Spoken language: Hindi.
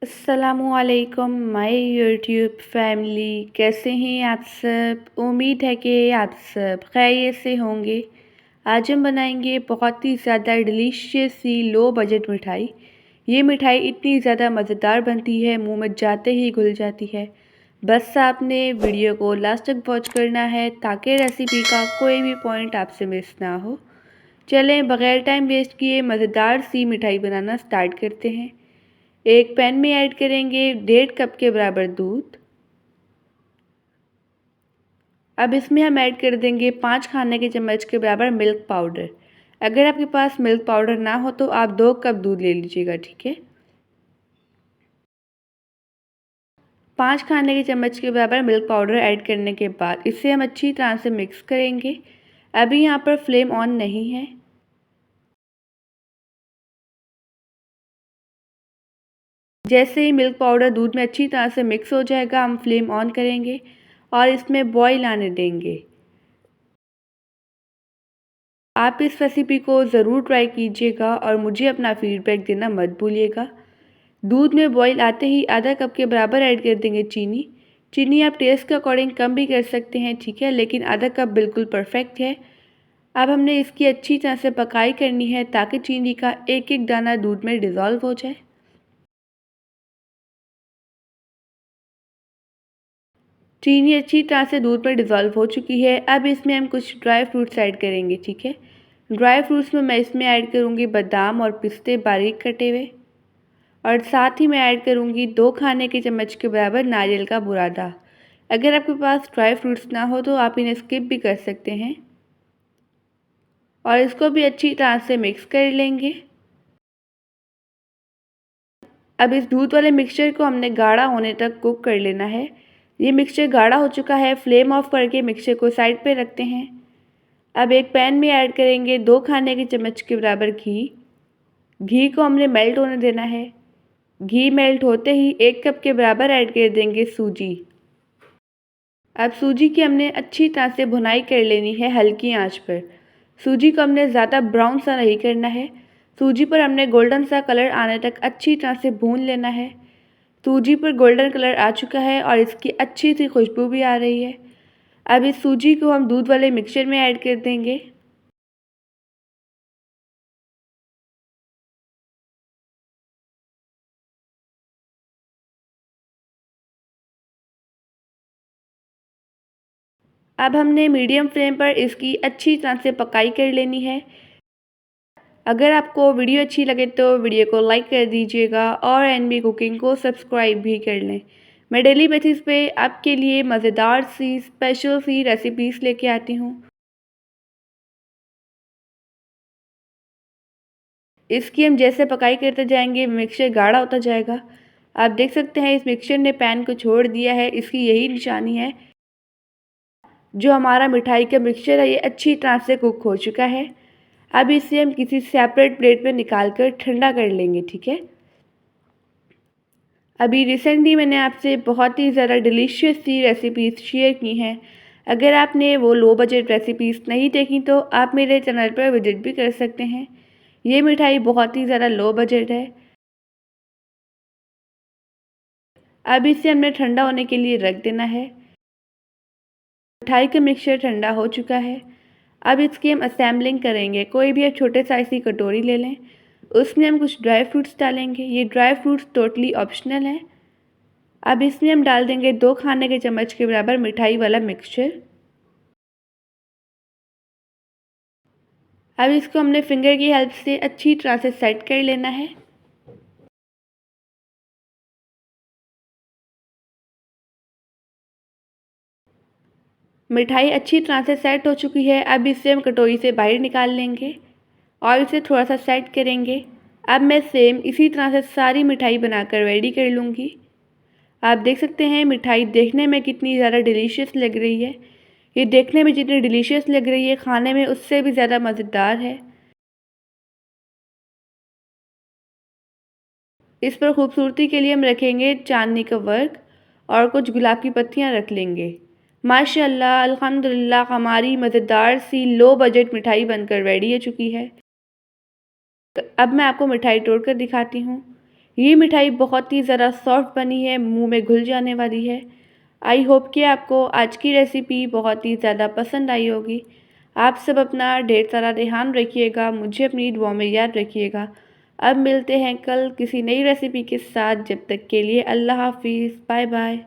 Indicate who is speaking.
Speaker 1: अस्सलामुअलैकुम माय यूट्यूब फैमिली, कैसे हैं आप सब। उम्मीद है कि आप सब खैरियत से होंगे। आज हम बनाएंगे बहुत ही ज़्यादा डिलीशियस सी लो बजट मिठाई। ये मिठाई इतनी ज़्यादा मज़ेदार बनती है, मुंह में जाते ही घुल जाती है। बस आपने वीडियो को लास्ट तक वॉच करना है ताकि रेसिपी का कोई भी पॉइंट आपसे मिस ना हो। चलें बग़ैर टाइम वेस्ट किए मज़ेदार सी मिठाई बनाना स्टार्ट करते हैं। एक पैन में ऐड करेंगे 1.5 कप के बराबर दूध। अब इसमें हम ऐड कर देंगे 5 खाने के चम्मच के बराबर मिल्क पाउडर। अगर आपके पास मिल्क पाउडर ना हो तो आप 2 कप दूध ले लीजिएगा, ठीक है। 5 खाने के चम्मच के बराबर मिल्क पाउडर ऐड करने के बाद इसे हम अच्छी तरह से मिक्स करेंगे। अभी यहाँ पर फ्लेम ऑन नहीं है। जैसे ही मिल्क पाउडर दूध में अच्छी तरह से मिक्स हो जाएगा, हम फ्लेम ऑन करेंगे और इसमें बॉईल आने देंगे। आप इस रेसिपी को ज़रूर ट्राई कीजिएगा और मुझे अपना फीडबैक देना मत भूलिएगा। दूध में बॉईल आते ही आधा कप के बराबर ऐड कर देंगे चीनी। चीनी आप टेस्ट के अकॉर्डिंग कम भी कर सकते हैं, ठीक है, लेकिन आधा कप बिल्कुल परफेक्ट है। अब हमने इसकी अच्छी तरह से पकाई करनी है ताकि चीनी का एक एक दाना दूध में डिज़ोल्व हो जाए। चीनी अच्छी तरह से दूध में डिज़ोल्व हो चुकी है। अब इसमें हम कुछ ड्राई फ्रूट्स ऐड करेंगे, ठीक है। ड्राई फ्रूट्स में मैं इसमें ऐड करूँगी बादाम और पिस्ते बारीक कटे हुए, और साथ ही मैं ऐड करूँगी 2 खाने के चम्मच के बराबर नारियल का बुरादा। अगर आपके पास ड्राई फ्रूट्स ना हो तो आप इन्हें स्किप भी कर सकते हैं। और इसको भी अच्छी तरह से मिक्स कर लेंगे। अब इस दूध वाले मिक्सचर को हमने गाढ़ा होने तक कुक कर लेना है। ये मिक्सचर गाढ़ा हो चुका है। फ्लेम ऑफ करके मिक्सचर को साइड पे रखते हैं। अब एक पैन में ऐड करेंगे 2 खाने के चम्मच के बराबर घी। घी को हमने मेल्ट होने देना है। घी मेल्ट होते ही 1 कप के बराबर ऐड कर देंगे सूजी। अब सूजी की हमने अच्छी तरह से भुनाई कर लेनी है हल्की आंच पर। सूजी को हमने ज़्यादा ब्राउन सा नहीं करना है। सूजी पर हमने गोल्डन सा कलर आने तक अच्छी तरह से भून लेना है। सूजी पर गोल्डन कलर आ चुका है और इसकी अच्छी सी खुशबू भी आ रही है। अब इस सूजी को हम दूध वाले मिक्सचर में ऐड कर देंगे। अब हमने मीडियम फ्लेम पर इसकी अच्छी तरह से पकाई कर लेनी है। अगर आपको वीडियो अच्छी लगे तो वीडियो को लाइक कर दीजिएगा और एनबी कुकिंग को सब्सक्राइब भी कर लें। मैं डेली बेसिस पे आपके लिए मज़ेदार सी स्पेशल सी रेसिपीज़ लेके आती हूँ। इसकी हम जैसे पकाई करते जाएंगे मिक्सचर गाढ़ा होता जाएगा। आप देख सकते हैं इस मिक्सचर ने पैन को छोड़ दिया है। इसकी यही निशानी है। जो हमारा मिठाई का मिक्सचर है ये अच्छी तरह से कुक हो चुका है। अब इसे हम किसी सेपरेट प्लेट में निकाल कर ठंडा कर लेंगे, ठीक है। अभी रिसेंटली मैंने आपसे बहुत ही ज़्यादा डिलीशियस सी रेसिपीज़ शेयर की हैं। अगर आपने वो लो बजट रेसिपीज़ नहीं देखी तो आप मेरे चैनल पर विजिट भी कर सकते हैं। ये मिठाई बहुत ही ज़्यादा लो बजट है। अब इसे हमने ठंडा होने के लिए रख देना है। मिठाई का मिक्सचर ठंडा हो चुका है। अब इसकी हम असेंबलिंग करेंगे। कोई भी आप छोटे साइज़ की कटोरी ले लें, उसमें हम कुछ ड्राई फ्रूट्स डालेंगे। ये ड्राई फ्रूट्स टोटली ऑप्शनल है। अब इसमें हम डाल देंगे 2 खाने के चम्मच के बराबर मिठाई वाला मिक्सचर। अब इसको हमने फिंगर की हेल्प से अच्छी तरह से सेट कर लेना है। मिठाई अच्छी तरह से सेट हो चुकी है। अब इसे हम कटोरी से बाहर निकाल लेंगे और इसे थोड़ा सा सेट करेंगे। अब मैं सेम इसी तरह से सारी मिठाई बनाकर रेडी कर लूँगी। आप देख सकते हैं मिठाई देखने में कितनी ज़्यादा डिलीशियस लग रही है। ये देखने में जितनी डिलीशियस लग रही है, खाने में उससे भी ज़्यादा मज़ेदार है। इस पर खूबसूरती के लिए हम रखेंगे चांदनी का वर्क और कुछ गुलाब की पत्तियां रख लेंगे। माशाल्लाह अल्हम्दुलिल्लाह हमारी मज़ेदार सी लो बजट मिठाई बनकर रेडी हो चुकी है। तो अब मैं आपको मिठाई तोड़ कर दिखाती हूँ। ये मिठाई बहुत ही ज़्यादा सॉफ्ट बनी है, मुंह में घुल जाने वाली है। आई होप कि आपको आज की रेसिपी बहुत ही ज़्यादा पसंद आई होगी। आप सब अपना ढेर सारा ध्यान रखिएगा, मुझे अपनी दुआ में याद रखिएगा। अब मिलते हैं कल किसी नई रेसिपी के साथ। जब तक के लिए अल्लाह हाफिज़, बाय बाय।